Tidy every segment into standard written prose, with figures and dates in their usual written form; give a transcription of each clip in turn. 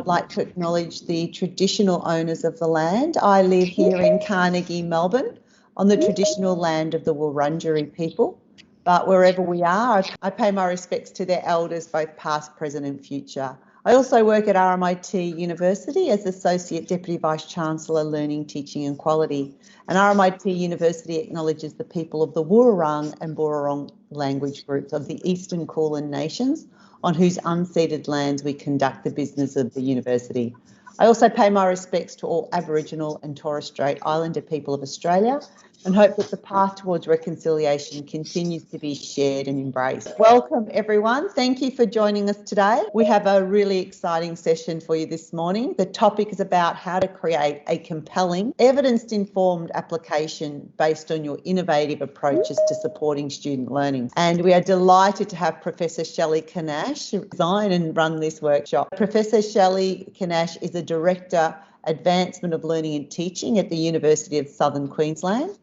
I'd like to acknowledge the traditional owners of the land. I live here in Carnegie, Melbourne, on the traditional land of the Wurundjeri people. But wherever we are, I pay my respects to their elders, both past, present and future. I also work at RMIT University as Associate Deputy Vice-Chancellor, Learning, Teaching and Quality. And RMIT University acknowledges the people of the Wurrung and Burrung language groups of the Eastern Kulin Nations, on whose unceded lands we conduct the business of the university. I also pay my respects to all Aboriginal and Torres Strait Islander people of Australia and hope that the path towards reconciliation continues to be shared and embraced. Welcome everyone. Thank you for joining us today. We have a really exciting session for you this morning. The topic is about how to create a compelling, evidence-informed application based on your innovative approaches to supporting student learning. And we are delighted to have Professor Shelley Kinash design and run this workshop. Professor Shelley Kinash is a Director, Advancement of Learning and Teaching at the University of Southern Queensland.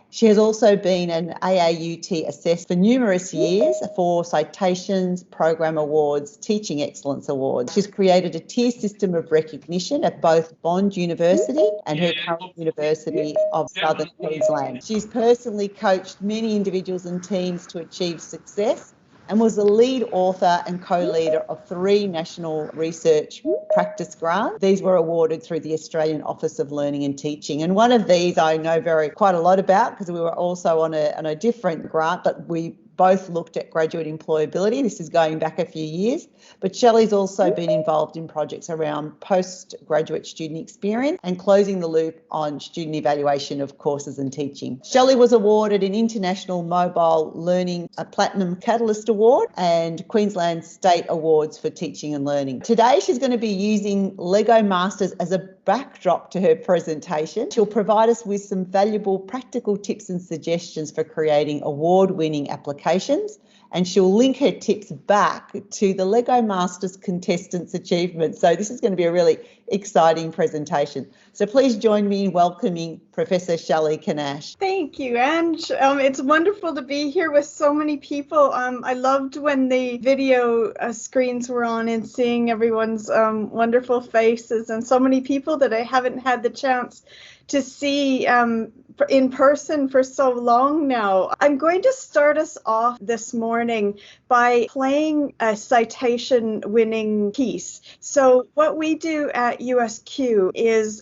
She has also been an AAUT assessed for numerous years for citations, program awards, teaching excellence awards. She's created a tier system of recognition at both Bond University and her current University of Southern Queensland. She's personally coached many individuals and teams to achieve success and was the lead author and co-leader of 3 national research practice grants. These were awarded through the Australian Office of Learning and Teaching. And one of these I know quite a lot about because we were also on a different grant, but we both looked at graduate employability. This is going back a few years. But Shelley's also been involved in projects around postgraduate student experience and closing the loop on student evaluation of courses and teaching. Shelley was awarded an International Mobile Learning Platinum Catalyst Award and Queensland State Awards for Teaching and Learning. Today she's going to be using Lego Masters as a backdrop to her presentation. She'll provide us with some valuable practical tips and suggestions for creating award-winning applications, and she'll link her tips back to the Lego Masters contestants' achievements. So this is going to be a really exciting presentation. So please join me in welcoming Professor Shelley Kinash. Thank you, Ange. It's wonderful to be here with so many people. I loved when the video screens were on and seeing everyone's wonderful faces and so many people that I haven't had the chance to see in person for so long now. I'm going to start us off this morning by playing a citation winning piece. So what we do at USQ is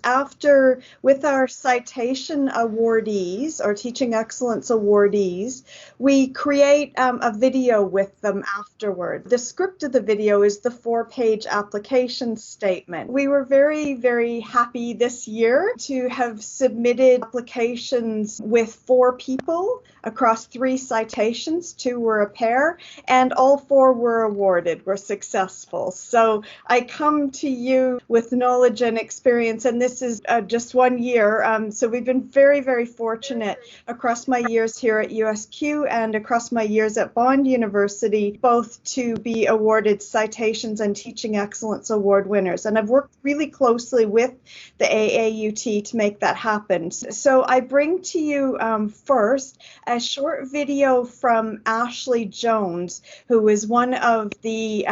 with our citation awardees or teaching excellence awardees, we create a video with them afterward. The script of the video is the 4-page application statement. We were very, very happy this year to have submitted applications with 4 people across 3 citations. 2 were a pair, and all 4 were awarded, were successful. So I come to you with knowledge and experience, and this is just 1 year. So we've been very, very fortunate across my years here at USQ and across my years at Bond University, both to be awarded citations and teaching excellence award winners. And I've worked really closely with the AAUT to make that happen. So I bring to you first a short video from Ashley Jones, who is one of the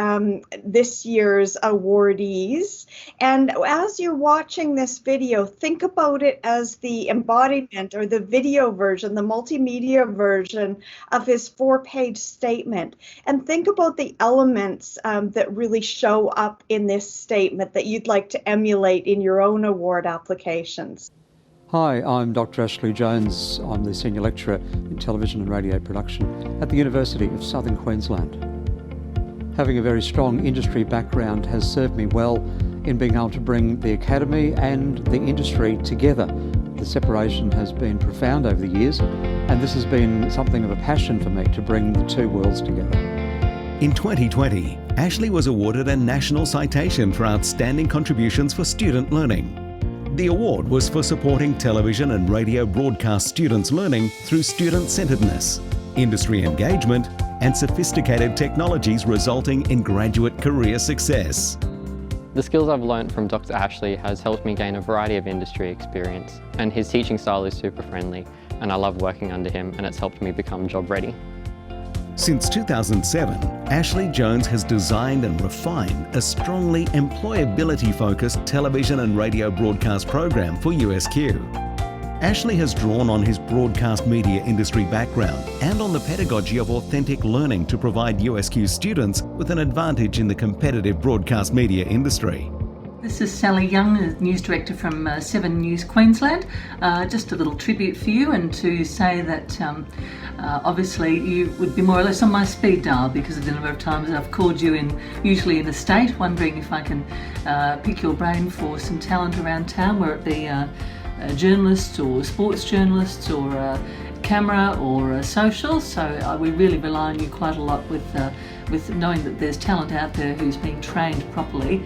this year's awardees. And as you're watching this video, think about it as the embodiment or the video version, the multimedia version of his 4-page statement. And think about the elements that really show up in this statement that you'd like to emulate in your own award applications. Hi, I'm Dr. Ashley Jones. I'm the Senior Lecturer in Television and Radio Production at the University of Southern Queensland. Having a very strong industry background has served me well in being able to bring the academy and the industry together. The separation has been profound over the years, and this has been something of a passion for me to bring the 2 worlds together. In 2020, Ashley was awarded a national citation for outstanding contributions for student learning. The award was for supporting television and radio broadcast students' learning through student-centeredness, industry engagement, and sophisticated technologies resulting in graduate career success. The skills I've learned from Dr. Ashley has helped me gain a variety of industry experience, and his teaching style is super friendly, and I love working under him, and it's helped me become job ready. Since 2007, Ashley Jones has designed and refined a strongly employability-focused television and radio broadcast program for USQ. Ashley has drawn on his broadcast media industry background and on the pedagogy of authentic learning to provide USQ students with an advantage in the competitive broadcast media industry. This is Shelley Young, News Director from 7 News Queensland. Just a little tribute for you, and to say that obviously you would be more or less on my speed dial because of the number of times I've called you in, usually in the state, wondering if I can pick your brain for some talent around town, whether it be journalists or sports journalists or camera or social. So we really rely on you quite a lot with knowing that there's talent out there who's being trained properly.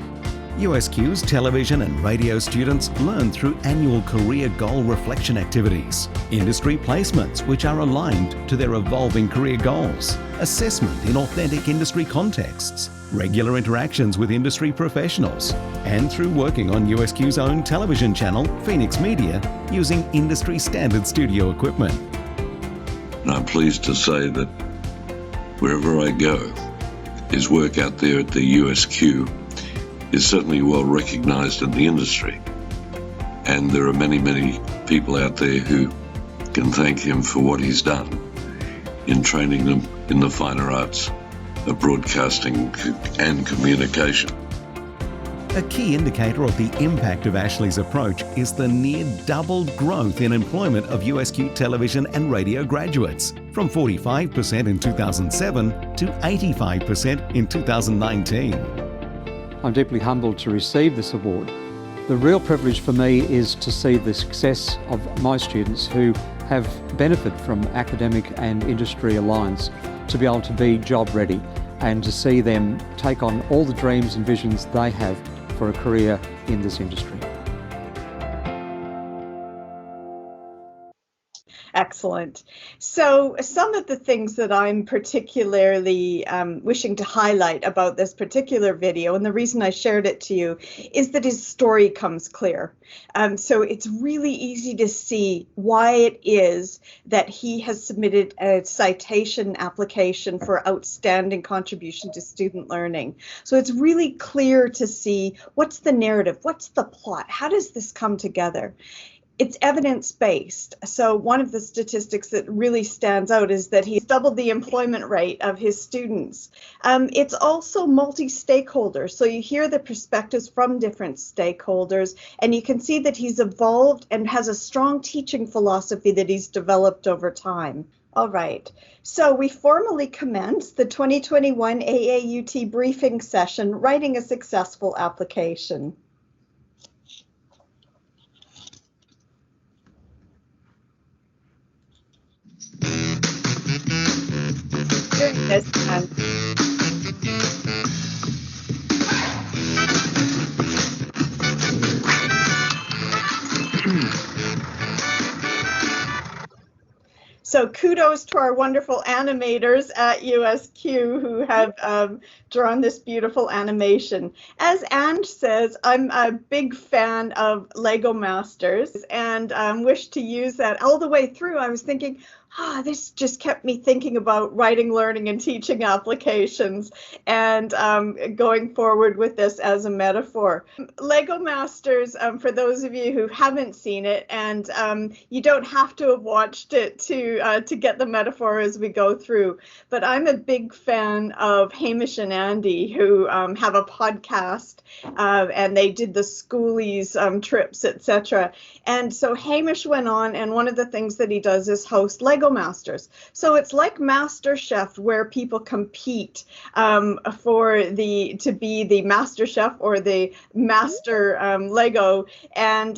USQ's television and radio students learn through annual career goal reflection activities, industry placements which are aligned to their evolving career goals, assessment in authentic industry contexts, regular interactions with industry professionals, and through working on USQ's own television channel, Phoenix Media, using industry standard studio equipment. And I'm pleased to say that wherever I go, his work out there at the USQ is certainly well recognised in the industry. And there are many, many people out there who can thank him for what he's done in training them in the finer arts of broadcasting and communication. A key indicator of the impact of Ashley's approach is the near doubled growth in employment of USQ television and radio graduates, from 45% in 2007 to 85% in 2019. I'm deeply humbled to receive this award. The real privilege for me is to see the success of my students who have benefited from academic and industry alliance to be able to be job ready and to see them take on all the dreams and visions they have for a career in this industry. Excellent. So some of the things that I'm particularly wishing to highlight about this particular video, and the reason I shared it to you, is that his story comes clear. So it's really easy to see why it is that he has submitted a citation application for outstanding contribution to student learning. So it's really clear to see what's the narrative, what's the plot, how does this come together? It's evidence-based. So one of the statistics that really stands out is that he's doubled the employment rate of his students. It's also multi-stakeholder. So you hear the perspectives from different stakeholders, and you can see that he's evolved and has a strong teaching philosophy that he's developed over time. All right, so we formally commenced the 2021 AAUT briefing session, Writing a Successful Application. During this time, so kudos to our wonderful animators at USQ who have drawn this beautiful animation. As Ange says, I'm a big fan of Lego Masters and wish to use that all the way through. I was thinking, this just kept me thinking about writing, learning, and teaching applications and going forward with this as a metaphor. Lego Masters, for those of you who haven't seen it, and you don't have to have watched it to get the metaphor as we go through, but I'm a big fan of Hamish and Andy, who have a podcast, and they did the schoolies trips, etc. And so Hamish went on, and one of the things that he does is host Lego Masters. So it's like Master Chef, where people compete to be the Master Chef or the Master Lego, and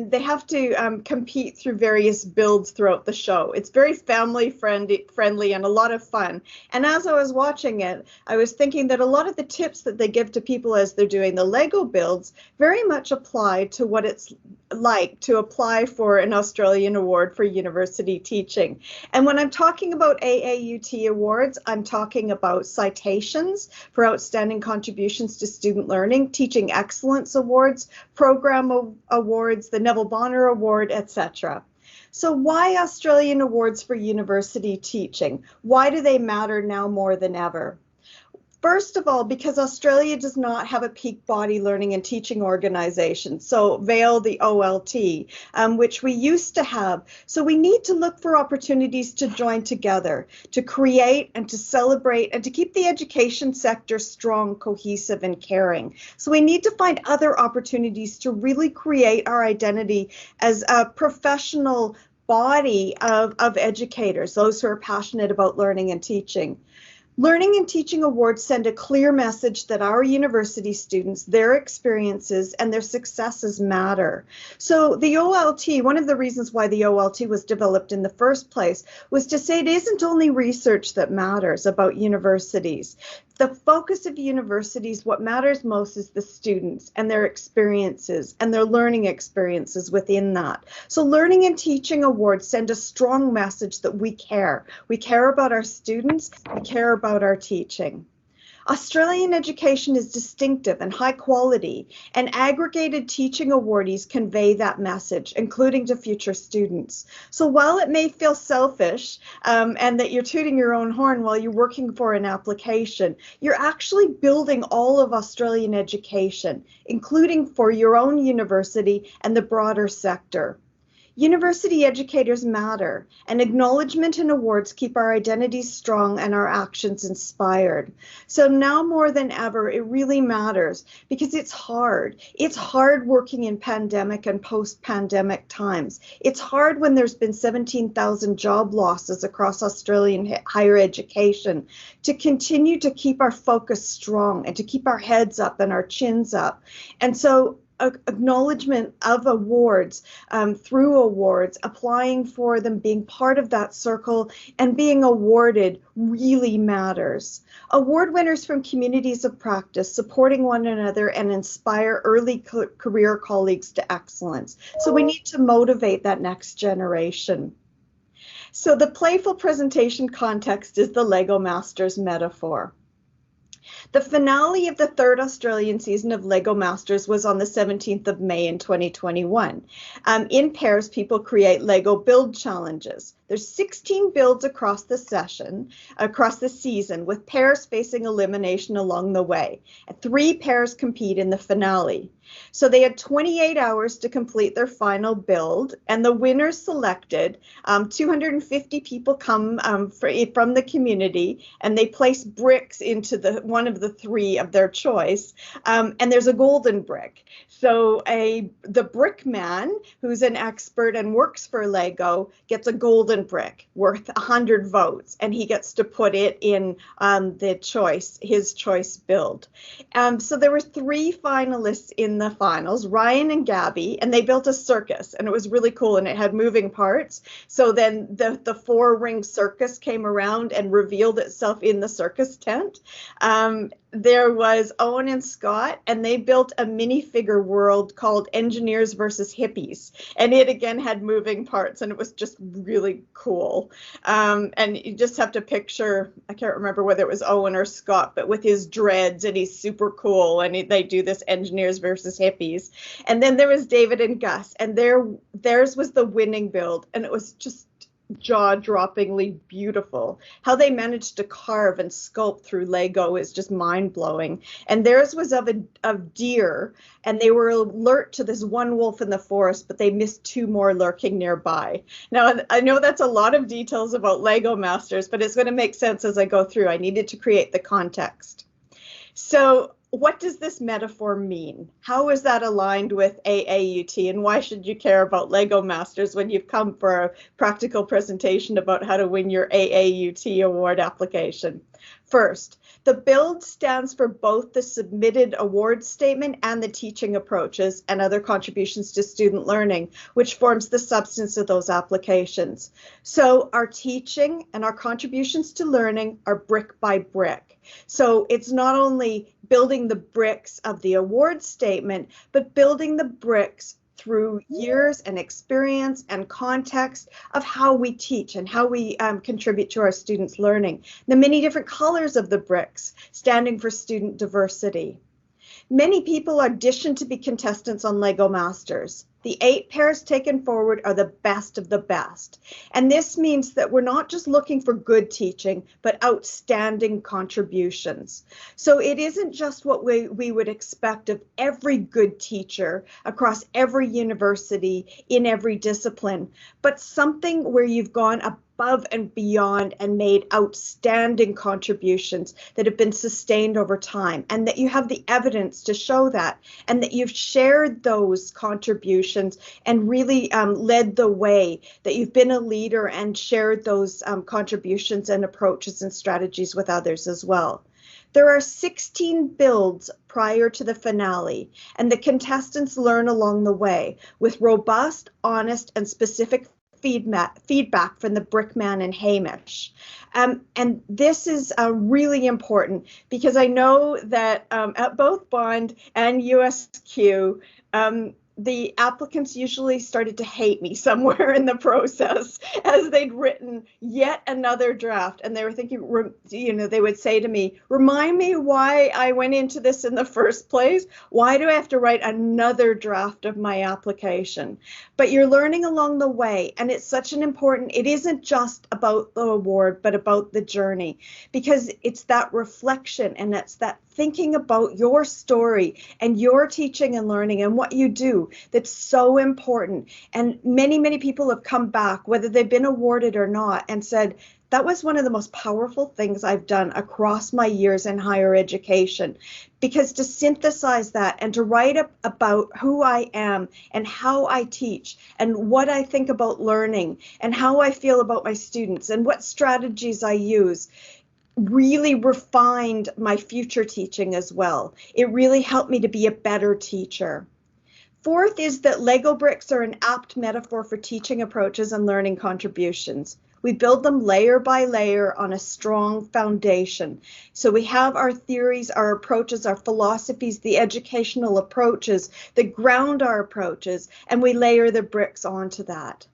they have to compete through various builds throughout the show. It's very family friendly and a lot of fun. And as I was watching it, I was thinking that a lot of the tips that they give to people as they're doing the Lego builds very much apply to what it's like to apply for an Australian award for university teaching. And when I'm talking about AAUT awards, I'm talking about citations for outstanding contributions to student learning, teaching excellence awards, program awards, the Neville Bonner Award, etc. So why Australian Awards for University Teaching? Why do they matter now more than ever? First of all, because Australia does not have a peak body learning and teaching organization, so VAIL, the OLT, which we used to have. So we need to look for opportunities to join together, to create and to celebrate and to keep the education sector strong, cohesive, and caring. So we need to find other opportunities to really create our identity as a professional body of educators, those who are passionate about learning and teaching. Learning and Teaching Awards send a clear message that our university students, their experiences and their successes matter. So the OLT, one of the reasons why the OLT was developed in the first place was to say it isn't only research that matters about universities. The focus of universities, what matters most is the students and their experiences and their learning experiences within that. So Learning and Teaching Awards send a strong message that we care. We care about our students, we care about our teaching. Australian education is distinctive and high quality, and aggregated teaching awardees convey that message, including to future students. So while it may feel selfish and that you're tooting your own horn while you're working for an application, you're actually building all of Australian education, including for your own university and the broader sector. University educators matter, and acknowledgement and awards keep our identities strong and our actions inspired. So now more than ever, it really matters because it's hard. It's hard working in pandemic and post-pandemic times. It's hard when there's been 17,000 job losses across Australian higher education to continue to keep our focus strong and to keep our heads up and our chins up. And so acknowledgement of awards through awards, applying for them, being part of that circle and being awarded really matters. Award winners from communities of practice, supporting one another and inspire early career colleagues to excellence. So we need to motivate that next generation. So the playful presentation context is the Lego Masters metaphor. The finale of the third Australian season of Lego Masters was on the 17th of May in 2021. In pairs, people create Lego build challenges. There's 16 builds across the season, with pairs facing elimination along the way. 3 pairs compete in the finale. So they had 28 hours to complete their final build, and the winners selected. 250 people come from the community, and they place bricks into one of the 3 of their choice, and there's a golden brick. So the brick man, who's an expert and works for Lego, gets a golden brick worth 100 votes, and he gets to put it in his choice build. So there were 3 finalists in the finals, Ryan and Gabby, and they built a circus, and it was really cool, and it had moving parts. So then the 4-ring circus came around and revealed itself in the circus tent. There was Owen and Scott, and they built a minifigure world called Engineers versus Hippies, and it again had moving parts, and it was just really cool. And you just have to picture, I can't remember whether it was Owen or Scott, but with his dreads, and he's super cool, and they do this Engineers versus Hippies. And then there was David and Gus, and theirs was the winning build, and it was just jaw-droppingly beautiful. How they managed to carve and sculpt through Lego is just mind-blowing. And theirs was of deer, and they were alert to this one wolf in the forest, but they missed 2 more lurking nearby. Now, I know that's a lot of details about Lego Masters, but it's going to make sense as I go through. I needed to create the context. So what does this metaphor mean? How is that aligned with AAUT, and why should you care about Lego Masters when you've come for a practical presentation about how to win your AAUT award application? First, the build stands for both the submitted award statement and the teaching approaches and other contributions to student learning, which forms the substance of those applications. So our teaching and our contributions to learning are brick by brick. So it's not only building the bricks of the award statement, but building the bricks through years and experience and context of how we teach and how we contribute to our students' learning. The many different colors of the bricks standing for student diversity. Many people audition to be contestants on Lego Masters. The 8 pairs taken forward are the best of the best. And this means that we're not just looking for good teaching, but outstanding contributions. So it isn't just what we would expect of every good teacher across every university in every discipline, but something where you've gone above and beyond and made outstanding contributions that have been sustained over time, and that you have the evidence to show that, and that you've shared those contributions and really led the way, that you've been a leader and shared those contributions and approaches and strategies with others as well. There are 16 builds prior to the finale, and the contestants learn along the way with robust, honest, and specific feedback from the Brickman and Hamish. And this is really important because I know that at both Bond and USQ, the applicants usually started to hate me somewhere in the process as they'd written yet another draft. And they were thinking, you know, they would say to me, remind me why I went into this in the first place. Why do I have to write another draft of my application? But you're learning along the way. And it's such an important, it isn't just about the award, but about the journey, because it's that reflection and it's that thinking about your story and your teaching and learning and what you do that's so important. And many people have come back, whether they've been awarded or not, and said, that was one of the most powerful things I've done across my years in higher education. Because to synthesize that and to write about who I am and how I teach and what I think about learning and how I feel about my students and what strategies I use, really refined my future teaching as well. It really helped me to be a better teacher. Fourth is that Lego bricks are an apt metaphor for teaching approaches and learning contributions. We build them layer by layer on a strong foundation. So we have our theories, our approaches, our philosophies, the educational approaches that ground our approaches, and we layer the bricks onto that.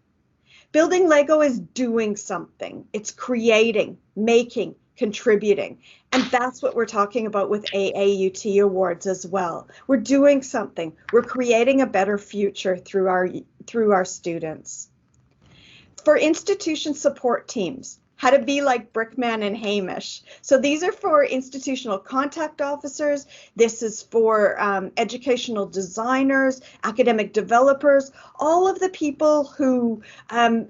Building Lego is doing something. It's creating, making, contributing. And that's what we're talking about with AAUT Awards as well. We're doing something. We're creating a better future through our students. For institution support teams, how to be like Brickman and Hamish. So these are for institutional contact officers. This is for educational designers, academic developers, all of the people who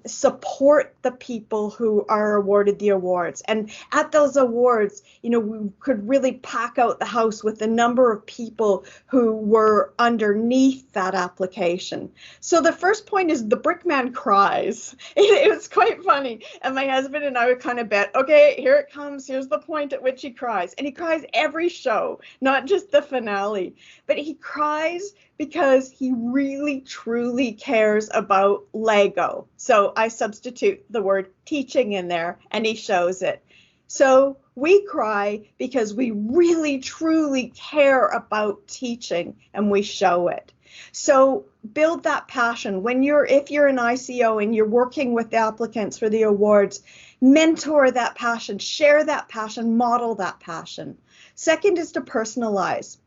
support the people who are awarded the awards. And at those awards, you know, we could really pack out the house with the number of people who were underneath that application. So the first point is the Brickman cries. It was quite funny. And my husband and I would kind of bet, okay, here it comes. Here's the point at which he cries. And he cries every show, not just the finale. But he cries because he really, truly cares about Lego. So I substitute the word teaching in there, and he shows it. So we cry because we really, truly care about teaching, and we show it. So build that passion. If you're an ICO and you're working with the applicants for the awards, mentor that passion, share that passion, model that passion. Second is to personalize.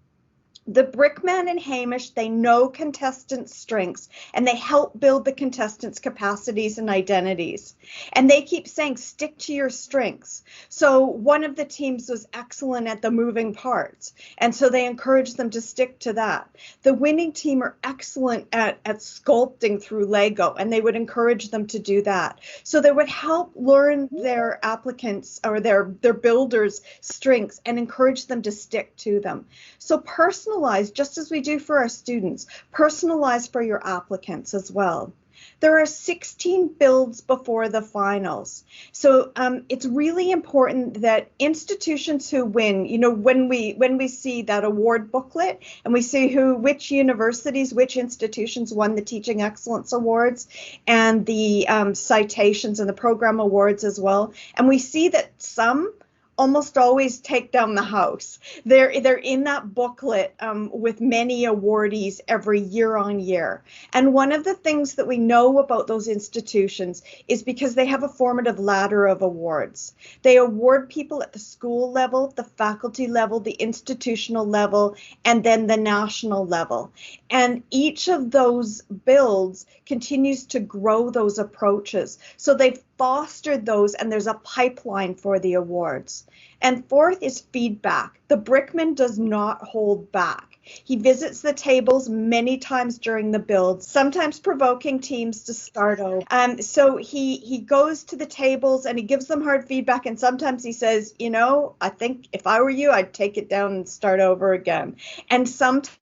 The Brickman and Hamish, they know contestants' strengths and they help build the contestants' capacities and identities. And they keep saying, stick to your strengths. So one of the teams was excellent at the moving parts. And so they encourage them to stick to that. The winning team are excellent at sculpting through Lego, and they would encourage them to do that. So they would help learn their applicants or their builders' strengths and encourage them to stick to them. So personalize, just as we do for our students, personalize for your applicants as well. There are 16 builds before the finals. So it's really important that institutions who win, you know, when we see that award booklet and we see which universities, which institutions won the Teaching Excellence Awards and the citations and the program awards as well, and we see that some almost always take down the house. They're in that booklet with many awardees every year on year. And one of the things that we know about those institutions is because they have a formative ladder of awards. They award people at the school level, the faculty level, the institutional level, and then the national level. And each of those builds continues to grow those approaches. So they've fostered those, and there's a pipeline for the awards. And fourth is feedback. The Brickman does not hold back. He visits the tables many times during the build, sometimes provoking teams to start over. So he goes to the tables and he gives them hard feedback, and sometimes he says, you know, I think if I were you, I'd take it down and start over again. And sometimes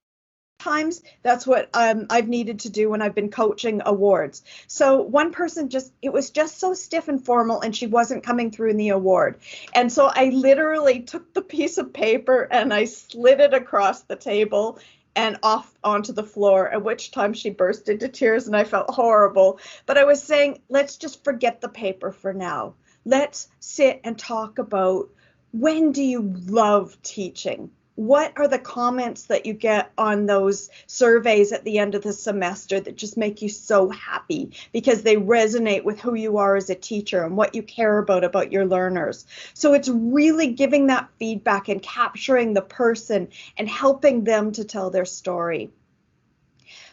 that's what I've needed to do when I've been coaching awards. So one person it was just so stiff and formal, and she wasn't coming through in the award. And so I literally took the piece of paper and I slid it across the table and off onto the floor, at which time she burst into tears and I felt horrible. But I was saying, let's just forget the paper for now. Let's sit and talk about, when do you love teaching? What are the comments that you get on those surveys at the end of the semester that just make you so happy because they resonate with who you are as a teacher and what you care about your learners? So it's really giving that feedback and capturing the person and helping them to tell their story.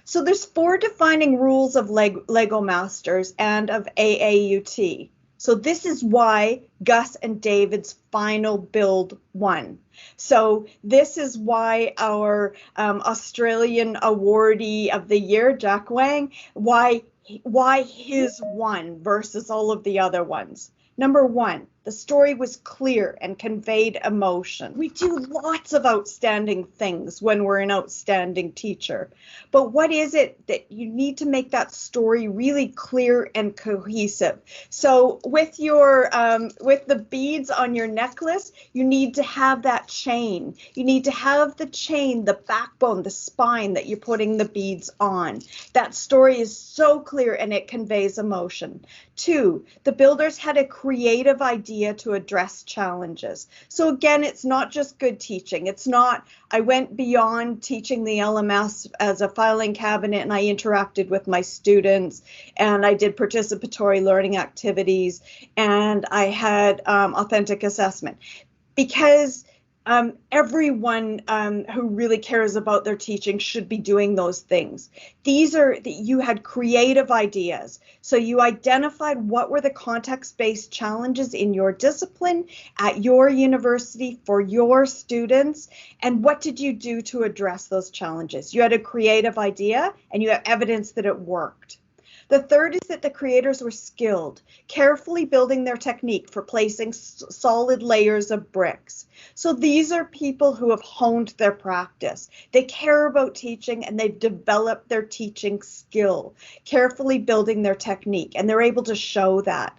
So there's 4 defining rules of Lego Masters and of AAUT. So this is why Gus and David's final build won. So this is why our Australian awardee of the year, Jack Wang, why his won versus all of the other ones. Number 1, the story was clear and conveyed emotion. We do lots of outstanding things when we're an outstanding teacher, but what is it that you need to make that story really clear and cohesive? So with your with the beads on your necklace, you need to have that chain. You need to have the chain, the backbone, the spine that you're putting the beads on. That story is so clear and it conveys emotion. 2, the builders had a creative idea to address challenges. So again, it's not just good teaching. It's not, I went beyond teaching the LMS as a filing cabinet and I interacted with my students and I did participatory learning activities and I had authentic assessment. Because everyone who really cares about their teaching should be doing those things. These are that you had creative ideas. So you identified what were the context-based challenges in your discipline at your university for your students, and what did you do to address those challenges? You had a creative idea and you have evidence that it worked. The third is that the creators were skilled, carefully building their technique for placing solid layers of bricks. So these are people who have honed their practice. They care about teaching and they've developed their teaching skill, carefully building their technique, and they're able to show that.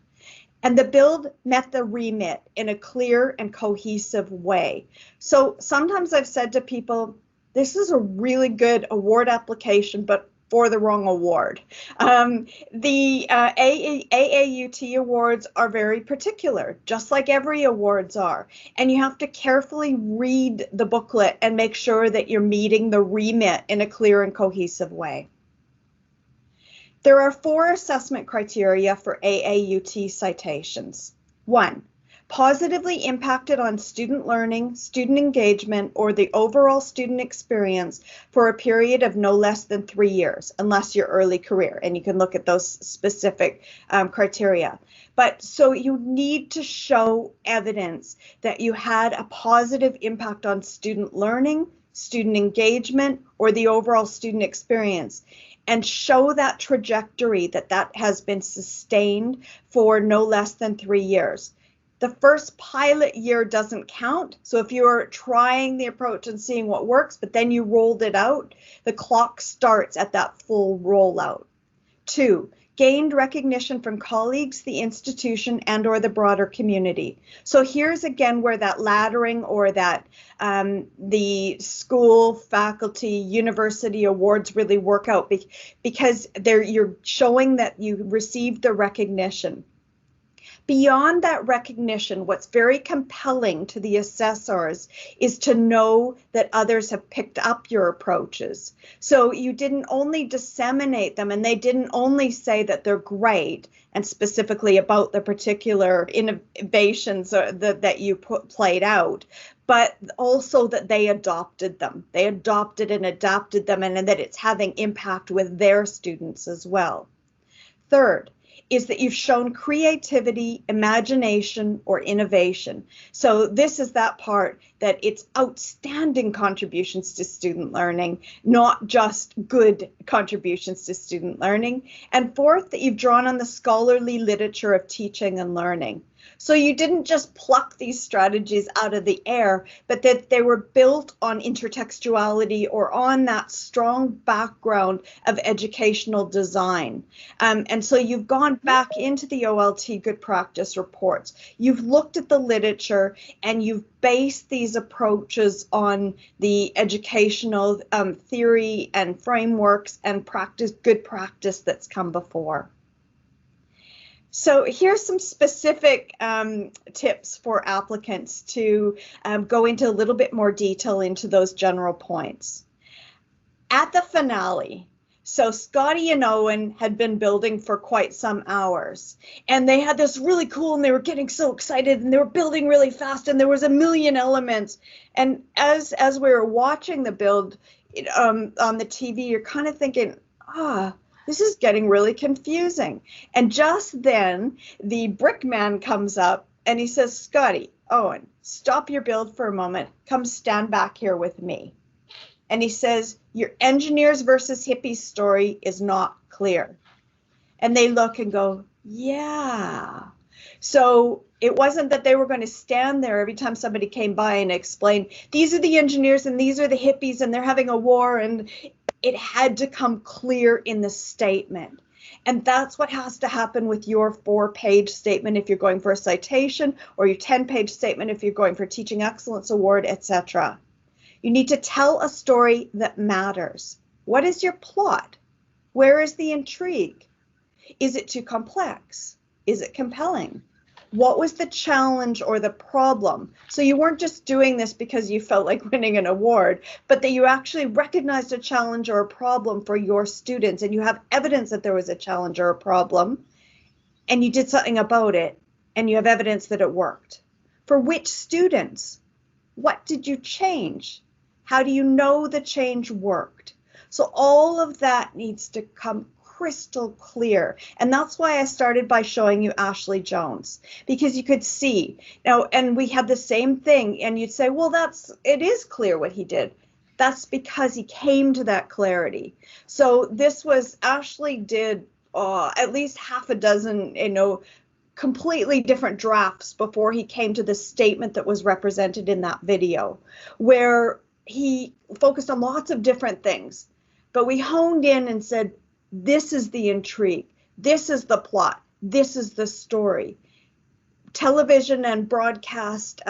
And the build met the remit in a clear and cohesive way. So sometimes I've said to people, this is a really good award application, but for the wrong award. The AAUT awards are very particular, just like every awards are. And you have to carefully read the booklet and make sure that you're meeting the remit in a clear and cohesive way. There are 4 assessment criteria for AAUT citations. 1, positively impacted on student learning, student engagement, or the overall student experience for a period of no less than 3 years, unless you're early career, and you can look at those specific criteria. But so you need to show evidence that you had a positive impact on student learning, student engagement, or the overall student experience, and show that trajectory that has been sustained for no less than 3 years. The first pilot year doesn't count. So if you're trying the approach and seeing what works, but then you rolled it out, the clock starts at that full rollout. 2, gained recognition from colleagues, the institution, and or the broader community. So here's again where that laddering or that the school, faculty, university awards really work out because you're showing that you received the recognition. Beyond that recognition, what's very compelling to the assessors is to know that others have picked up your approaches. So you didn't only disseminate them, and they didn't only say that they're great and specifically about the particular innovations that you played out, but also that they adopted them. They adopted and adapted them, and that it's having impact with their students as well. Third is that you've shown creativity, imagination, or innovation. So this is that part that it's outstanding contributions to student learning, not just good contributions to student learning. And fourth, that you've drawn on the scholarly literature of teaching and learning. So you didn't just pluck these strategies out of the air, but that they were built on intertextuality or on that strong background of educational design. And so you've gone back into the OLT good practice reports. You've looked at the literature and you've based these approaches on the educational theory and frameworks and good practice that's come before. So here's some specific tips for applicants to go into a little bit more detail into those general points. At the finale, so Scotty and Owen had been building for quite some hours, and they had this really cool, and they were getting so excited, and they were building really fast, and there was a million elements. And as we were watching the build on the TV, you're kind of thinking, this is getting really confusing. And just then, the brick man comes up and he says, Scotty, Owen, stop your build for a moment. Come stand back here with me. And he says, your engineers versus hippies story is not clear. And they look and go, yeah. So it wasn't that they were going to stand there every time somebody came by and explain, these are the engineers and these are the hippies and they're having a war, and it had to come clear in the statement. And that's what has to happen with your 4-page statement if you're going for a citation, or your 10-page statement if you're going for Teaching Excellence Award, etc. You need to tell a story that matters. What is your plot? Where is the intrigue? Is it too complex? Is it compelling? What was the challenge or the problem? So you weren't just doing this because you felt like winning an award, but that you actually recognized a challenge or a problem for your students, and you have evidence that there was a challenge or a problem, and you did something about it, and you have evidence that it worked. For which students? What did you change? How do you know the change worked? So all of that needs to come crystal clear. And that's why I started by showing you Ashley Jones, because you could see now, and we had the same thing, and you'd say, well, it is clear what he did. That's because he came to that clarity. So this was, Ashley did at least half a dozen, completely different drafts before he came to the statement that was represented in that video, where he focused on lots of different things, but we honed in and said, this is the intrigue. This is the plot. This is the story. Television and broadcast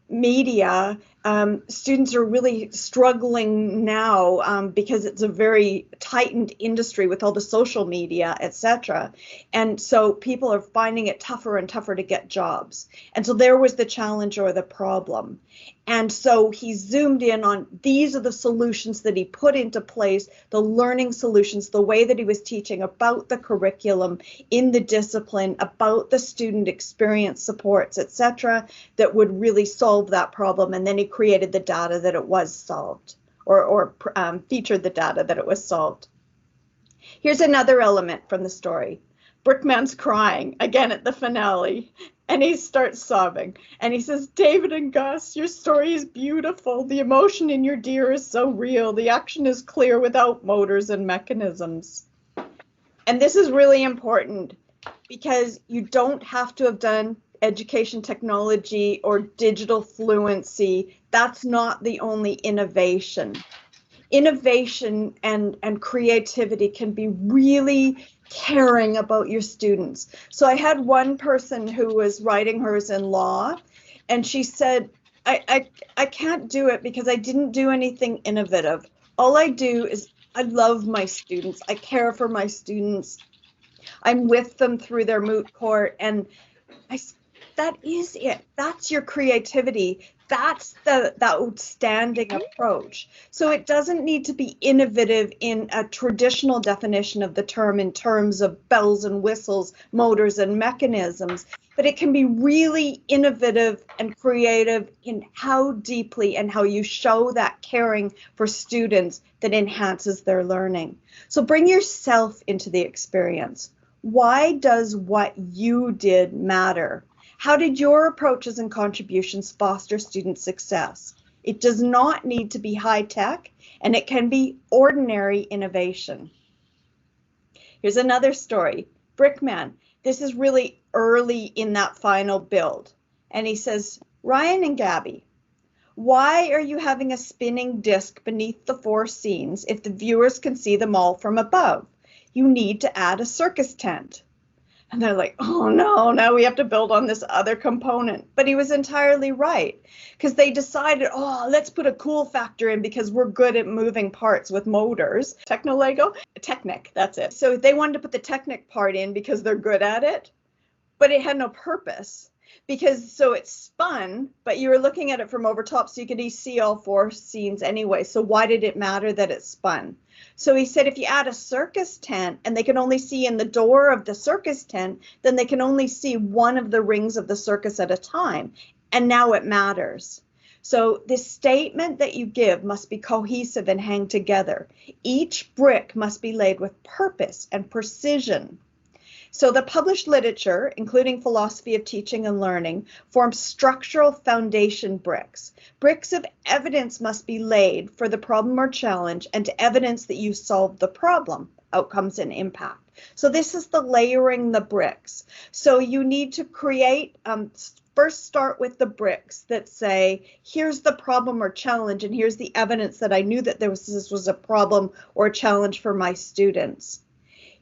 media, students are really struggling now because it's a very tightened industry with all the social media, etc. And so people are finding it tougher and tougher to get jobs. And so there was the challenge or the problem. And so he zoomed in on these are the solutions that he put into place, the learning solutions, the way that he was teaching about the curriculum in the discipline, about the student experience supports, etc., that would really solve that problem. And then he created the data that it was solved, or featured the data that it was solved. Here's another element from the story. Brickman's crying again at the finale, and he starts sobbing. And he says, David and Gus, your story is beautiful. The emotion in your deer is so real. The action is clear without motors and mechanisms. And this is really important because you don't have to have done education technology or digital fluency. That's not the only innovation. Innovation and creativity can be really caring about your students. So I had one person who was writing hers in law, and she said, I can't do it because I didn't do anything innovative. All I do is I love my students. I care for my students. I'm with them through their moot court, and That is it. That's your creativity. That's the outstanding approach. So it doesn't need to be innovative in a traditional definition of the term in terms of bells and whistles, motors and mechanisms, but it can be really innovative and creative in how deeply and how you show that caring for students that enhances their learning. So bring yourself into the experience. Why does what you did matter? How did your approaches and contributions foster student success? It does not need to be high tech, and it can be ordinary innovation. Here's another story. Brickman, this is really early in that final build. And he says, Ryan and Gabby, why are you having a spinning disc beneath the 4 scenes if the viewers can see them all from above? You need to add a circus tent. And they're like, oh no, now we have to build on this other component. But he was entirely right, because they decided, oh, let's put a cool factor in because we're good at moving parts with motors. Techno-Lego? Technic, that's it. So they wanted to put the Technic part in because they're good at it, but it had no purpose. Because so it spun, but you were looking at it from over top, so you could see all 4 scenes anyway. So why did it matter that it spun? So he said, if you add a circus tent and they can only see in the door of the circus tent, then they can only see one of the rings of the circus at a time. And now it matters. So this statement that you give must be cohesive and hang together. Each brick must be laid with purpose and precision. So the published literature, including philosophy of teaching and learning, forms structural foundation bricks. Bricks of evidence must be laid for the problem or challenge and to evidence that you solved the problem, outcomes and impact. So this is the layering the bricks. So you need to create, first start with the bricks that say, here's the problem or challenge, and here's the evidence that I knew that this was a problem or a challenge for my students.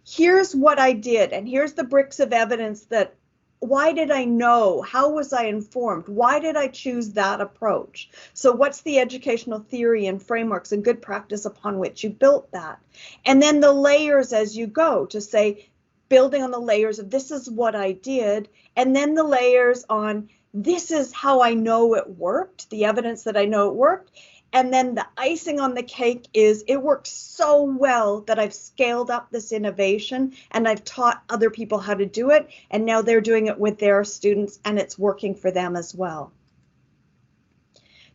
Here's what I did, and here's the bricks of evidence that, why did I know? How was I informed? Why did I choose that approach? So what's the educational theory and frameworks and good practice upon which you built that? And then the layers as you go to say, building on the layers of this is what I did, and then the layers on this is how I know it worked, the evidence that I know it worked. And then the icing on the cake is it works so well that I've scaled up this innovation and I've taught other people how to do it. And now they're doing it with their students and it's working for them as well.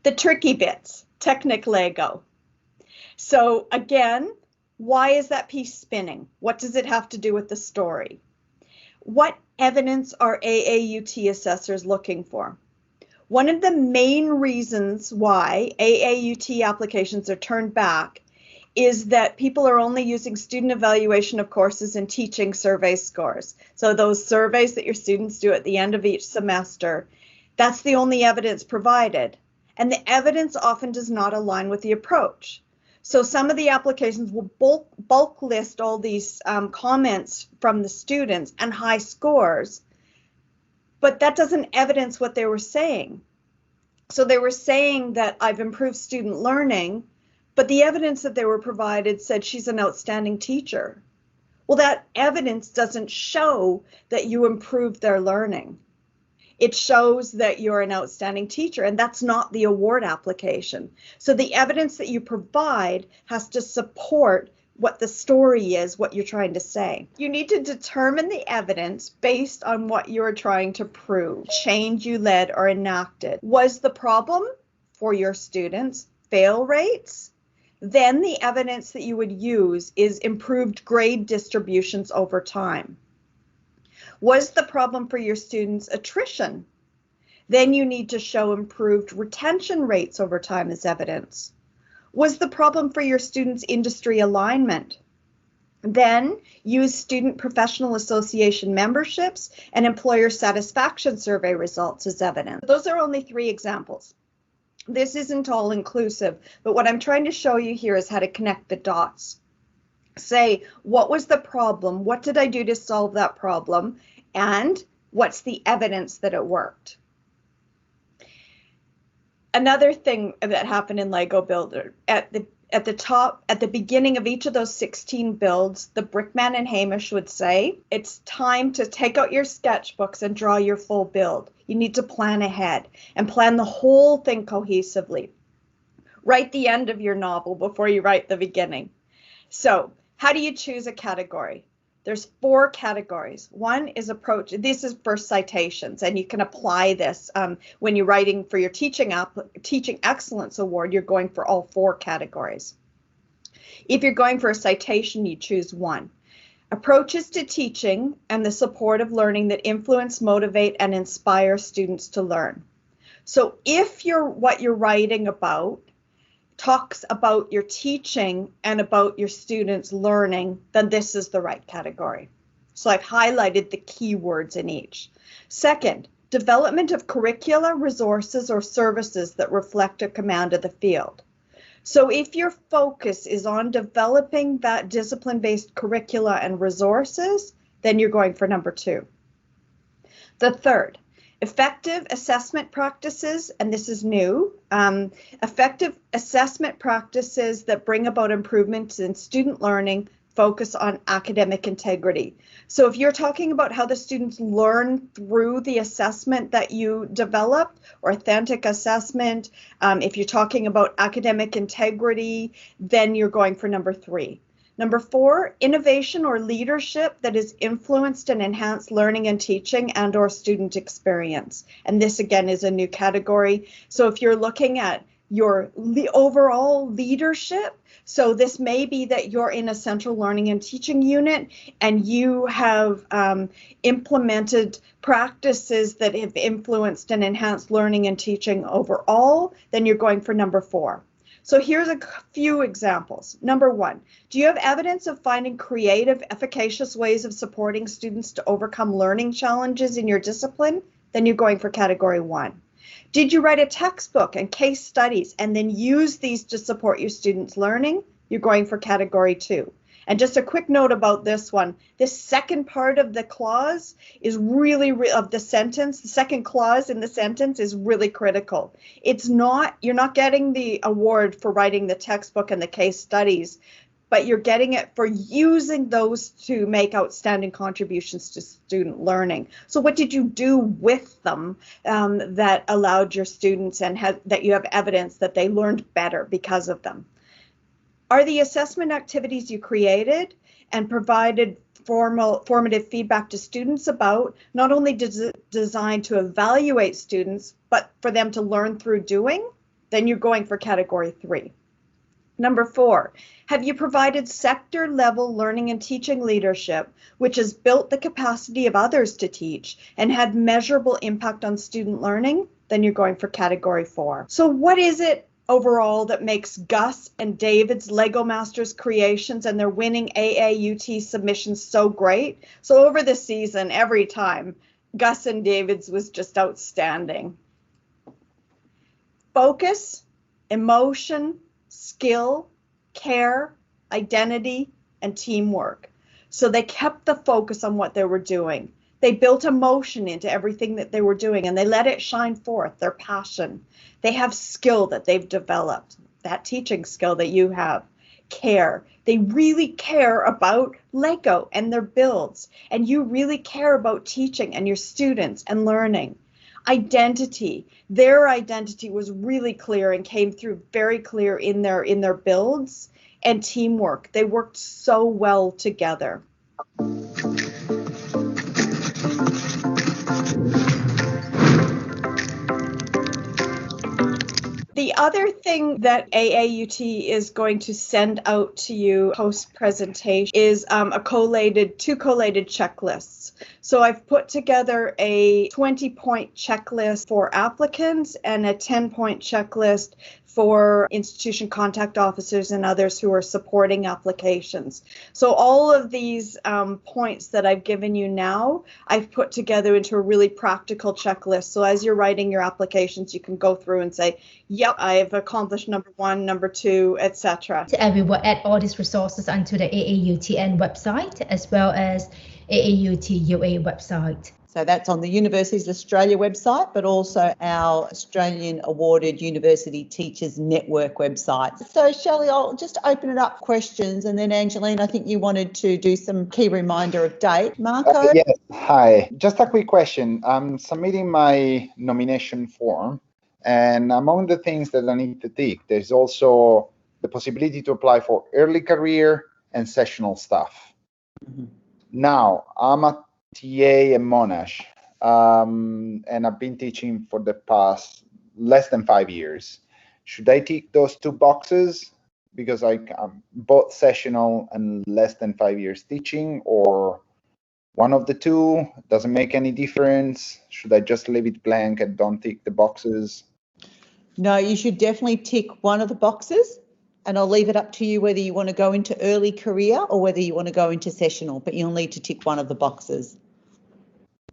The tricky bits, Technic Lego. So again, why is that piece spinning? What does it have to do with the story? What evidence are AAUT assessors looking for? One of the main reasons why AAUT applications are turned back is that people are only using student evaluation of courses and teaching survey scores. So those surveys that your students do at the end of each semester, that's the only evidence provided. And the evidence often does not align with the approach. So some of the applications will bulk list all these comments from the students and high scores, but that doesn't evidence what they were saying. So they were saying that I've improved student learning, but the evidence that they were provided said she's an outstanding teacher. Well, that evidence doesn't show that you improved their learning. It shows that you're an outstanding teacher, and that's not the award application. So the evidence that you provide has to support what the story is, what you're trying to say. You need to determine the evidence based on what you're trying to prove. Change you led or enacted. Was the problem for your students fail rates? Then the evidence that you would use is improved grade distributions over time. Was the problem for your students attrition? Then you need to show improved retention rates over time as evidence. Was the problem for your students industry alignment? Then use student professional association memberships and employer satisfaction survey results as evidence. Those are only 3 examples. This isn't all inclusive, but what I'm trying to show you here is how to connect the dots. Say, what was the problem? What did I do to solve that problem? And what's the evidence that it worked? Another thing that happened in Lego Builder, at at the top, at the beginning of each of those 16 builds, the Brickman and Hamish would say, it's time to take out your sketchbooks and draw your full build. You need to plan ahead and plan the whole thing cohesively. Write the end of your novel before you write the beginning. So how do you choose a category? There's 4 categories. One is approach. This is for citations, and you can apply this when you're writing for your Teaching Excellence Award. You're going for all 4 categories. If you're going for a citation, you choose 1. Approaches to teaching and the support of learning that influence, motivate, and inspire students to learn. So if what you're writing about talks about your teaching and about your students learning, then this is the right category. So I've highlighted the keywords in each. Second, development of curricula, resources, or services that reflect a command of the field. So if your focus is on developing that discipline-based curricula and resources, then you're going for number 2. The third, effective assessment practices, and this is new, effective assessment practices that bring about improvements in student learning, focus on academic integrity. So if you're talking about how the students learn through the assessment that you developed, or authentic assessment, if you're talking about academic integrity, then you're going for number 3. Number 4, innovation or leadership that has influenced and enhanced learning and teaching and or student experience. And this again is a new category. So if you're looking at your overall leadership, so this may be that you're in a central learning and teaching unit and you have implemented practices that have influenced and enhanced learning and teaching overall, then you're going for number 4. So here's a few examples. Number 1, do you have evidence of finding creative, efficacious ways of supporting students to overcome learning challenges in your discipline? Then you're going for category 1. Did you write a textbook and case studies and then use these to support your students' learning? You're going for category 2. And just a quick note about this one. This second part of the clause is really of the sentence. The second clause in the sentence is really critical. It's not, you're not getting the award for writing the textbook and the case studies, but you're getting it for using those to make outstanding contributions to student learning. So what did you do with them that allowed your students and that you have evidence that they learned better because of them? Are the assessment activities you created and provided formative feedback to students about not only designed to evaluate students, but for them to learn through doing? Then you're going for category 3. Number 4, have you provided sector-level learning and teaching leadership, which has built the capacity of others to teach and had measurable impact on student learning? Then you're going for category 4. So what is it overall that makes Gus and David's Lego Masters creations and their winning AAUT submissions so great? So over the season, every time, Gus and David's was just outstanding. Focus, emotion, skill, care, identity, and teamwork. So they kept the focus on what they were doing. They built emotion into everything that they were doing, and they let it shine forth, their passion. They have skill that they've developed, that teaching skill that you have. Care. They really care about Lego and their builds, and you really care about teaching and your students and learning. Identity. Their identity was really clear and came through very clear in their builds. And teamwork. They worked so well together. The other thing that AAUT is going to send out to you post-presentation is two collated checklists. So I've put together a 20-point checklist for applicants and a 10-point checklist for institution contact officers and others who are supporting applications. So all of these points that I've given you now, I've put together into a really practical checklist. So as you're writing your applications, you can go through and say, yep, I've accomplished number 1, number 2, etc. And we will add all these resources onto the AAUTN website as well as AAUT UA website. So that's on the Universities Australia website, but also our Australian Awarded University Teachers Network website. So Shelley, I'll just open it up for questions, and then Angeline, I think you wanted to do some key reminder of date. Marco? Yes, hi. Just a quick question. I'm submitting my nomination form, and among the things that I need to tick, there's also the possibility to apply for early career and sessional staff. Mm-hmm. Now, I'm a TA in Monash, and I've been teaching for the past less than 5 years. Should I tick those two boxes because I'm both sessional and less than 5 years teaching, or one of the two? Doesn't make any difference? Should I just leave it blank and don't tick the boxes? No, you should definitely tick one of the boxes, and I'll leave it up to you whether you want to go into early career or whether you want to go into sessional, but you'll need to tick one of the boxes.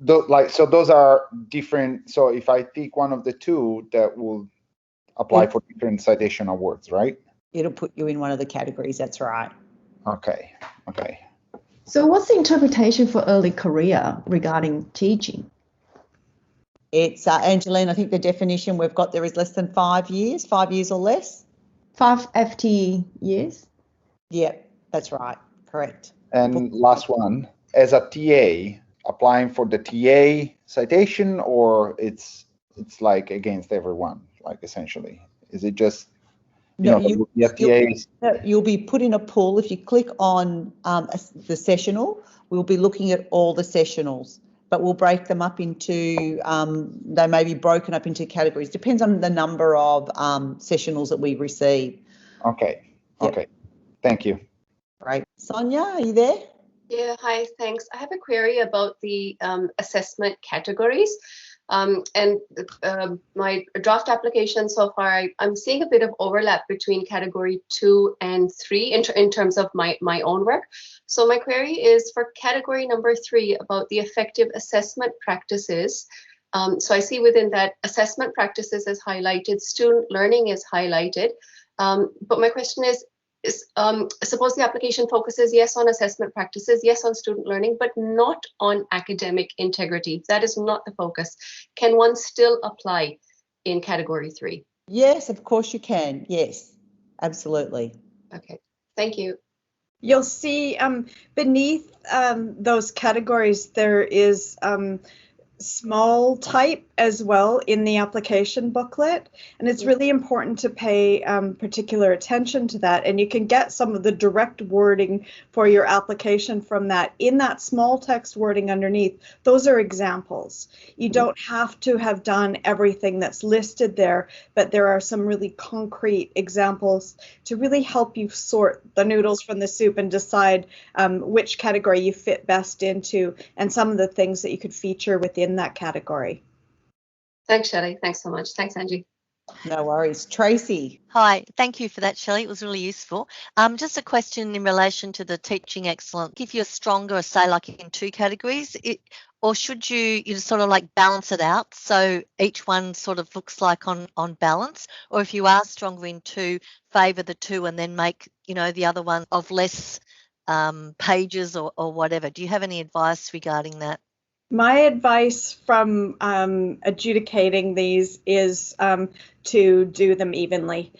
So those are different. So if I tick one of the two, that will apply for different citation awards, right? It'll put you in one of the categories, that's right. Okay. So what's the interpretation for early career regarding teaching? It's, Angeline, I think the definition we've got there is less than 5 years, 5 years or less. 5 FTE years? Yep, that's right, correct. And last one, as a TA, applying for the TA citation, or it's like against everyone, like essentially? Is it just, you'll be put in a pool. If you click on the sessional, we'll be looking at all the sessionals, but we'll break them up into, they may be broken up into categories. Depends on the number of sessionals that we receive. Okay. Yep. Okay. Thank you. Great. Sonia, are you there? Yeah, hi, thanks. I have a query about the assessment categories. And my draft application so far, I'm seeing a bit of overlap between category 2 and 3 in terms of my own work. So my query is for category number 3 about the effective assessment practices. So I see within that assessment practices is highlighted, student learning is highlighted. But my question is suppose the application focuses, yes, on assessment practices, yes, on student learning, but not on academic integrity. That is not the focus. Can one still apply in category 3? Yes, of course you can. Yes, absolutely. Okay, thank you. You'll see beneath those categories, there is small type as well in the application booklet, and it's really important to pay particular attention to that, and you can get some of the direct wording for your application from that. In that small text wording underneath, those are examples. You don't have to have done everything that's listed there, but there are some really concrete examples to really help you sort the noodles from the soup and decide which category you fit best into, and some of the things that you could feature within that category. Thanks, Shelley. Thanks so much. Thanks, Angie. No worries. Tracy. Hi, thank you for that, Shelley. It was really useful. Just a question in relation to the teaching excellence. If you're stronger, say like in 2 categories, or should you sort of like balance it out so each one sort of looks like on balance? Or if you are stronger in 2, favour the 2 and then make, the other one of less pages or whatever. Do you have any advice regarding that? My advice from adjudicating these is to do them evenly.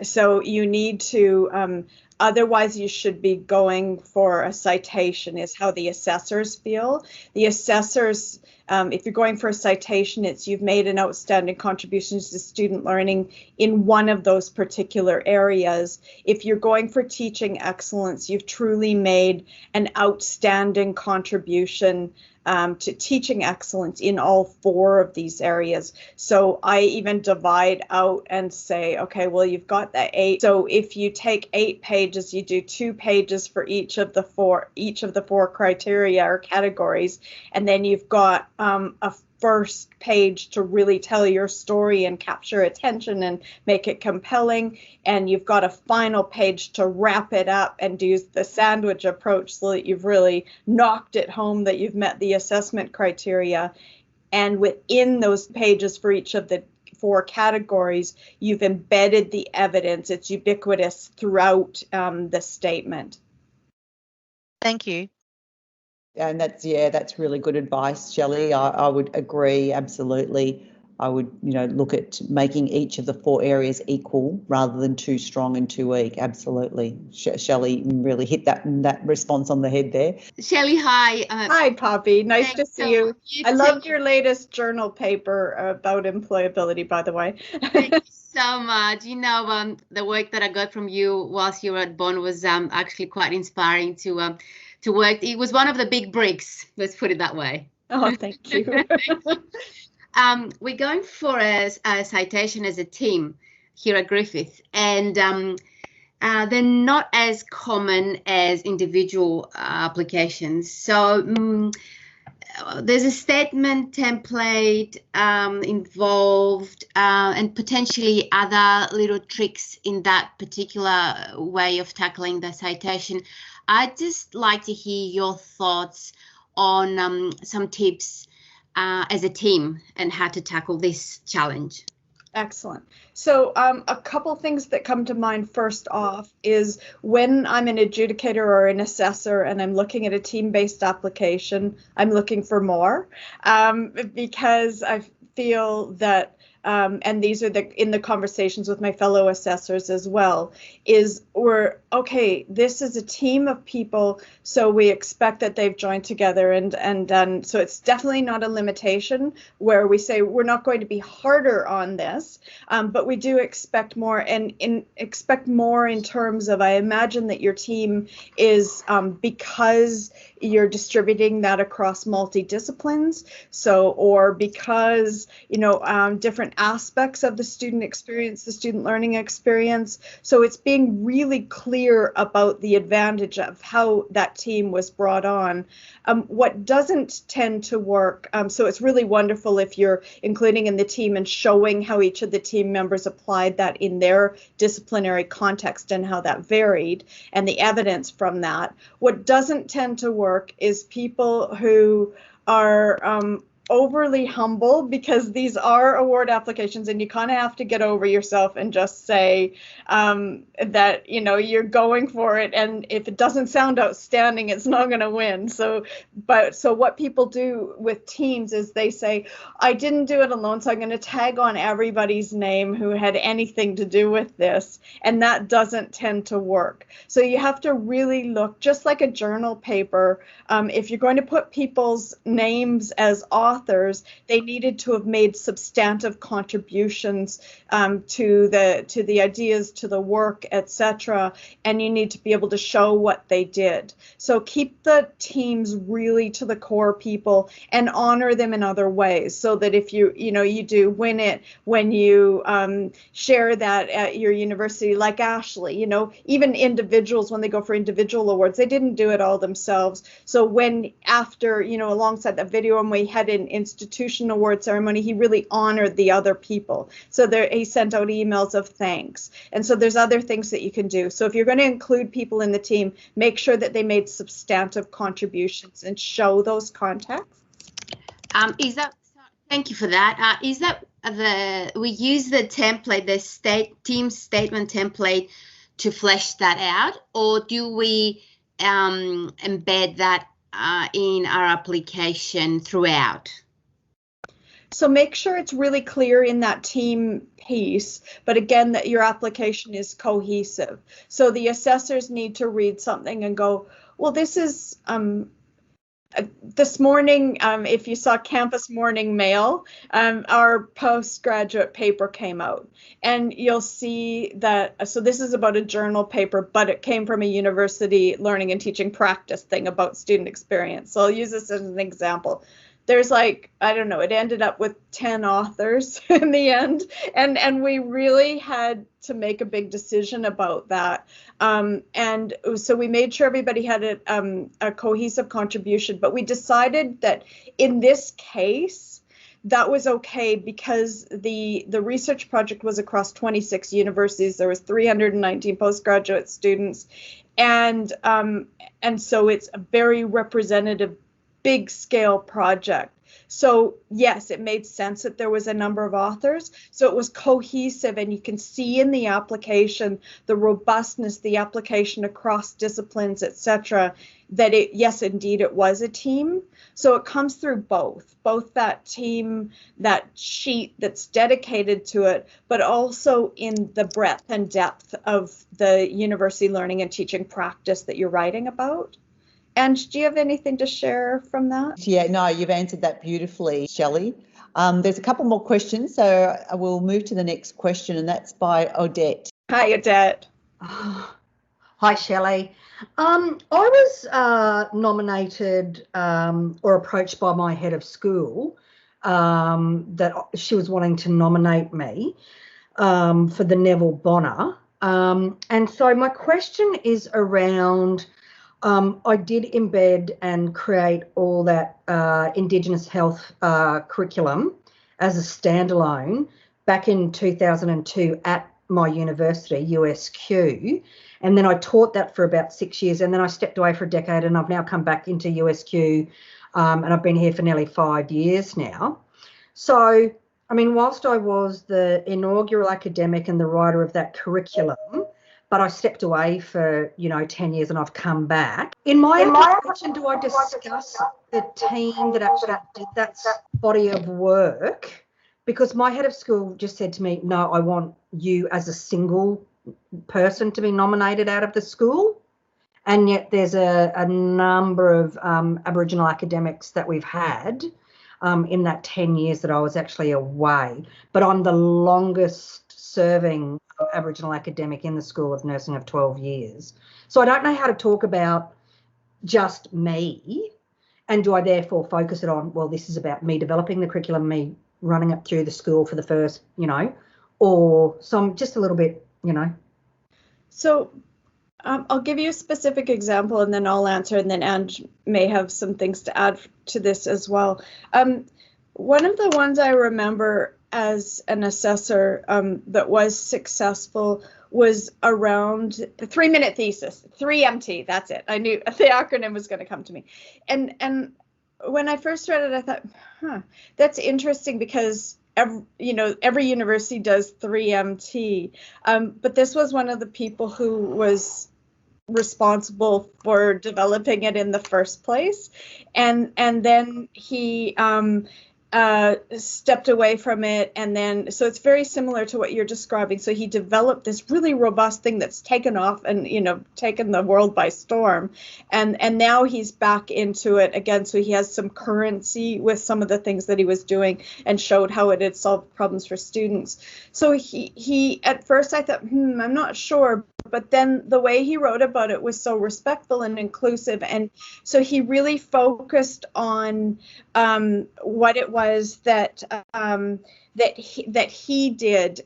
So you need to, otherwise you should be going for a citation is how the assessors feel. The assessors, if you're going for a citation, it's you've made an outstanding contribution to student learning in one of those particular areas. If you're going for teaching excellence, you've truly made an outstanding contribution to teaching excellence in all 4 of these areas. So I even divide out and say, okay, well, you've got the 8. So if you take 8 pages, you do 2 pages for each of the 4 criteria or categories, and then you've got a first page to really tell your story and capture attention and make it compelling, and you've got a final page to wrap it up and do the sandwich approach so that you've really knocked it home that you've met the assessment criteria. And within those pages for each of the 4 categories, you've embedded the evidence. It's ubiquitous throughout the statement. Thank you. And that's really good advice, Shelley. I would agree, absolutely. I would, look at making each of the 4 areas equal rather than too strong and too weak. Absolutely. Shelley really hit that response on the head there. Shelley, hi. Hi, Poppy. Nice to see you. I loved your latest journal paper about employability, by the way. Thank you so much. The work that I got from you whilst you were at Bonn was actually quite inspiring to work. It was one of the big bricks, let's put it that way. Oh, thank you. Thank you. We're going for a citation as a team here at Griffith, and they're not as common as individual applications. So there's a statement template involved and potentially other little tricks in that particular way of tackling the citation. I'd just like to hear your thoughts on some tips as a team and how to tackle this challenge. Excellent. So a couple things that come to mind first off is when I'm an adjudicator or an assessor and I'm looking at a team-based application, I'm looking for more because I feel that and these are in the conversations with my fellow assessors as well, is this is a team of people, so we expect that they've joined together and done. So it's definitely not a limitation where we say we're not going to be harder on this, but we do expect more, and expect more in terms of, I imagine that your team is because you're distributing that across multidisciplines, or because different aspects of the student experience, the student learning experience. So it's being really clear about the advantage of how that team was brought on. What doesn't tend to work, so it's really wonderful if you're including in the team and showing how each of the team members applied that in their disciplinary context and how that varied and the evidence from that. What doesn't tend to work is people who are overly humble, because these are award applications and you kind of have to get over yourself and just say that you're going for it, and if it doesn't sound outstanding, it's not going to win. So what people do with teams is they say, I didn't do it alone, so I'm going to tag on everybody's name who had anything to do with this, and that doesn't tend to work. So you have to really look, just like a journal paper, if you're going to put people's names as authors, they needed to have made substantive contributions to the ideas, to the work, etc. And you need to be able to show what they did. So keep the teams really to the core people and honor them in other ways, so that if you do win it when you share that at your university, like Ashley, even individuals, when they go for individual awards, they didn't do it all themselves. So when after, alongside that video, and we had an institution award ceremony, he really honored the other people. So he sent out emails of thanks. And so there's other things that you can do. So if you're going to include people in the team, make sure that they made substantive contributions and show those contexts. Thank you for that. Is that we use the template, the team statement template, to flesh that out, or do we embed that in our application throughout? So make sure it's really clear in that team piece, but again, that your application is cohesive. So the assessors need to read something and go, well, this is this morning, if you saw Campus Morning Mail, our postgraduate paper came out, and you'll see that, so this is about a journal paper, but it came from a university learning and teaching practice thing about student experience. So I'll use this as an example. There's it ended up with 10 authors in the end. And we really had to make a big decision about that. And so we made sure everybody had a cohesive contribution, but we decided that in this case, that was okay because the research project was across 26 universities. There was 319 postgraduate students. And so it's a very representative, big scale project. So yes, it made sense that there was a number of authors. So it was cohesive, and you can see in the application, the robustness, the application across disciplines, etc., that yes, indeed, it was a team. So it comes through both that team, that sheet that's dedicated to it, but also in the breadth and depth of the university learning and teaching practice that you're writing about. And do you have anything to share from that? Yeah, no, you've answered that beautifully, Shelley. There's a couple more questions, so I will move to the next question, and that's by Odette. Hi, Odette. Hi, Shelley. I was nominated or approached by my head of school that she was wanting to nominate me for the Neville Bonner. And so my question is around, I did embed and create all that Indigenous health curriculum as a standalone back in 2002 at my university, USQ. And then I taught that for about 6 years, and then I stepped away for a decade, and I've now come back into USQ, and I've been here for nearly 5 years now. So, I mean, whilst I was the inaugural academic and the writer of that curriculum, but I stepped away for, 10 years and I've come back. In my application, do I discuss the team that actually did that body of work? Because my head of school just said to me, no, I want you as a single person to be nominated out of the school. And yet there's a number of Aboriginal academics that we've had in that 10 years that I was actually away. But I'm the longest serving Aboriginal academic in the School of Nursing of 12 years. So I don't know how to talk about just me, and do I therefore focus it on, well, this is about me developing the curriculum, me running it through the school for the first, or some just a little bit, So I'll give you a specific example, and then I'll answer, and then Ange may have some things to add to this as well. One of the ones I remember as an assessor that was successful was around the 3-minute thesis, 3MT, that's it. I knew the acronym was going to come to me. And when I first read it, I thought, that's interesting, because every university does 3MT. But this was one of the people who was responsible for developing it in the first place. And then he stepped away from it, and then so it's very similar to what you're describing. So he developed this really robust thing that's taken off and taken the world by storm, and now he's back into it again. So he has some currency with some of the things that he was doing, and showed how it had solved problems for students. So he at first I thought, I'm not sure, but then the way he wrote about it was so respectful and inclusive, and so he really focused on what it was that he did.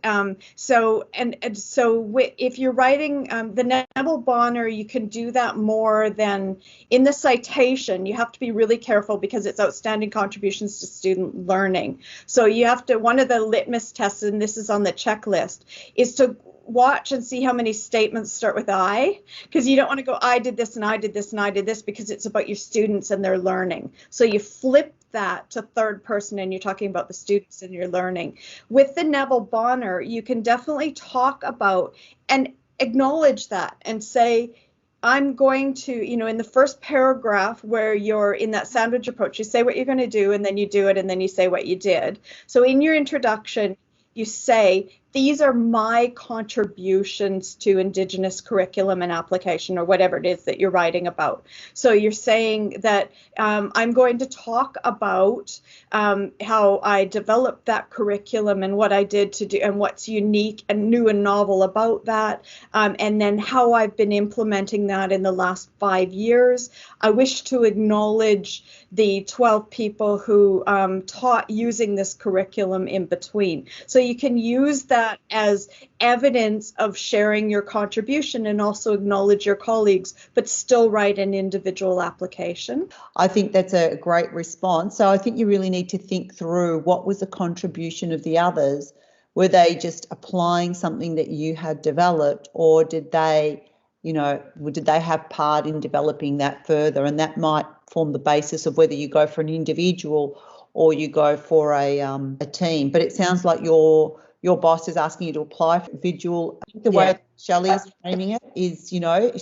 So if you're writing the Neville Bonner, you can do that more than in the citation. You have to be really careful, because it's outstanding contributions to student learning. So you have to, one of the litmus tests, and this is on the checklist, is to watch and see how many statements start with I, because you don't want to go, I did this and I did this and I did this, because it's about your students and their learning. So you flip that to third person, and you're talking about the students and your learning. With the Neville Bonner, you can definitely talk about and acknowledge that and say, I'm going to, in the first paragraph where you're in that sandwich approach, you say what you're going to do, and then you do it, and then you say what you did. So in your introduction, you say, these are my contributions to Indigenous curriculum and application, or whatever it is that you're writing about. So you're saying that I'm going to talk about how I developed that curriculum and what I did to do, and what's unique and new and novel about that, and then how I've been implementing that in the last 5 years. I wish to acknowledge the 12 people who taught using this curriculum in between. So you can use that as evidence of sharing your contribution, and also acknowledge your colleagues, but still write an individual application. I think that's a great response. So I think you really need to think through, what was the contribution of the others? Were they just applying something that you had developed, or did they have part in developing that further? And that might form the basis of whether you go for an individual or you go for a team. But it sounds like your boss is asking you to apply for individual. I think the way Shelley is framing it is,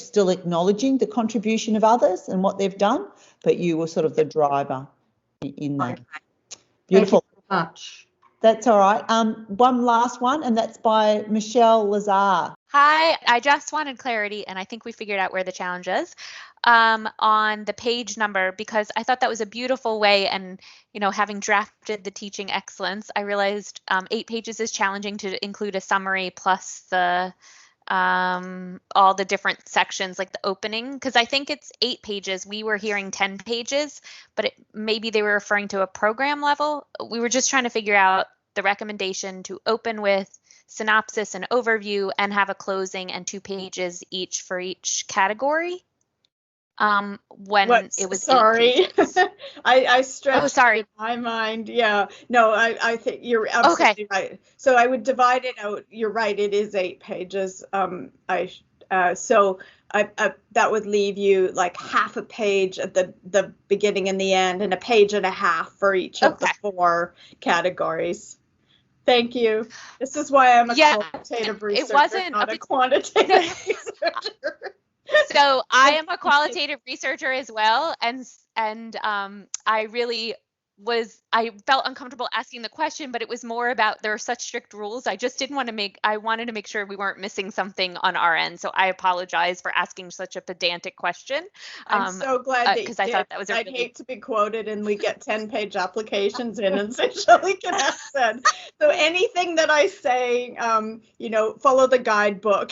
still acknowledging the contribution of others and what they've done, but you were sort of the driver in that. Beautiful. Thank you very much. That's all right. One last one, and that's by Michelle Lazar. Hi, I just wanted clarity, and I think we figured out where the challenge is on the page number, because I thought that was a beautiful way. And, having drafted the Teaching Excellence, I realized 8 pages is challenging to include a summary plus the all the different sections, like the opening, because I think it's 8 pages. We were hearing 10 pages, but maybe they were referring to a program level. We were just trying to figure out the recommendation to open with synopsis and overview and have a closing and 2 pages each for each category. It was sorry. I stretched sorry. in my mind. Yeah. No, I think you're absolutely right. So I would divide it out. You're right. It is 8 pages. So that would leave you like half a page at the beginning and the end, and a page and a half for each of the 4 categories. Thank you. This is why I'm a qualitative researcher, not a quantitative researcher. So I am a qualitative researcher as well, and I felt uncomfortable asking the question, but it was more about there are such strict rules. I just I wanted to make sure we weren't missing something on our end. So I apologize for asking such a pedantic question. I'm so glad that because I thought that was. I'd hate to be quoted and we get 10-page applications in, and say Shelley Kinash said. So anything that I say, follow the guidebook.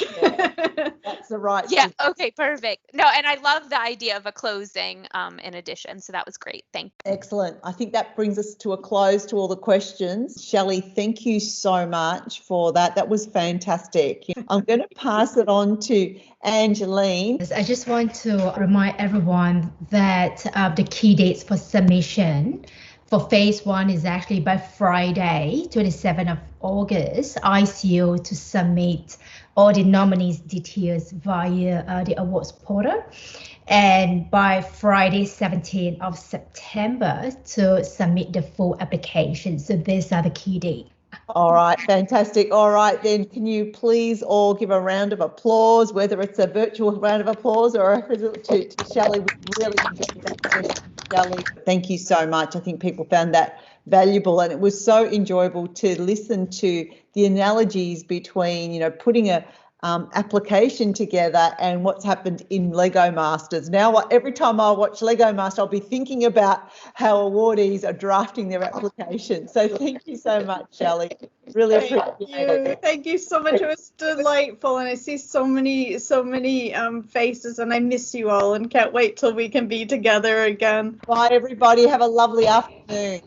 That's the right. Yeah. Okay. Perfect. No, and I love the idea of a closing in addition. So that was great. Thank you. Excellent. I think that brings us to a close to all the questions. Shelley, thank you so much for that. That was fantastic. I'm going to pass it on to Angeline. I just want to remind everyone that the key dates for submission for phase 1 is actually by Friday, 27th of August. ICO to submit all the nominees' details via the awards portal. And by Friday, 17th of September to submit the full application. So these are the key dates. All right, fantastic. All right, then can you please all give a round of applause, whether it's a virtual round of applause or to Shelley. We really enjoyed that session, Shelley. Thank you so much. I think people found that valuable, and it was so enjoyable to listen to the analogies between, putting a application together and what's happened in Lego Masters. Now, every time I watch Lego Master, I'll be thinking about how awardees are drafting their application. So thank you so much, Shelley. Really appreciate it. Thank you so much. It was delightful, and I see so many faces, and I miss you all, and can't wait till we can be together again. Bye, everybody. Have a lovely afternoon.